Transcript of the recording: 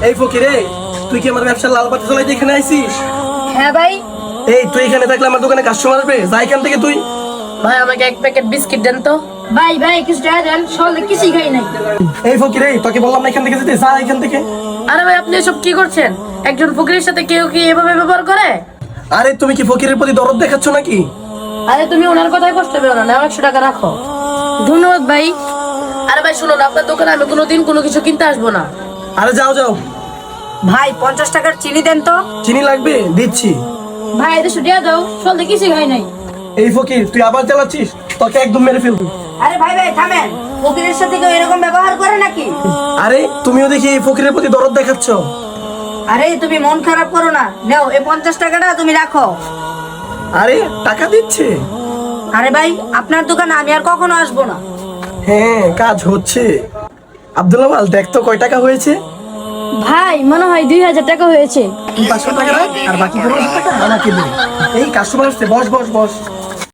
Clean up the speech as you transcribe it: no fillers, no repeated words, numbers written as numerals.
এই ফকিরে, তুই কি আমার ব্যবসার লাল বাতি জ্বলাইতে এখানে আইছিস? হ্যাঁ ভাই। এই তুই এখানে থাকলে আমার দোকানে কাস্টমার আসবে, যা এখান থেকে তুই। ভাই আমাকে এক প্যাকেট বিস্কিট দেন তো। ভাই ভাই কিছু টাকা দেন, সকালে কিছুই খাই নাই। এই ফকিরে, তোকে বললাম না এখান থেকে যেতে, যা এখান থেকে। আরে ভাই আপনি এসব কি করছেন? একজন ফকিরের সাথে কেউ কি এভাবে ব্যবহার করে? আরে তুমি কি ফকিরের প্রতি দরদ দেখাচ্ছ নাকি? আরে তুমি ওনার কথাই কষ্ট পেও না, নাও 100 টাকা রাখো। ধন্যবাদ ভাই। আরে ভাই শুনুন, আপনার দোকানে আমি কোনোদিন কোনো কিছু কিনতে আসবো না। আরে যাও যাও। ভাই 50 টাকার চিনি দেন তো। চিনি লাগবে? দিচ্ছি। ভাই এটা টাকা দাও, সকালে কিছুই খাই নাই। এই ফকির, তুই আবার চালাচ্ছিস, তোকে একদম মেরে ফেলবো। আরে ভাই ভাই থামেন, ফকিরের সাথে কেউ এরকম ব্যবহার করে নাকি? আরে তুমিও দেখি এই ফকিরের প্রতি দরদ দেখাচ্ছ। আরে তুমি মন খারাপ করো না, নাও এই 50 টাকাটা তুমি রাখো। আরে টাকা দিচ্ছে? আরে ভাই আপনার দোকানে আমি আর কখনো আসবো না। হ্যাঁ, কাজ হচ্ছে। আব্দুল আওয়াল, দেখ তো কয় টাকা হয়েছে। ভাই মনে হয় 2000 টাকা হয়েছে। 500 টাকা রাখ, আর বাকি 1500 টাকা আমাকে দে। এই কাস্টমার আসছে, বস বস বস।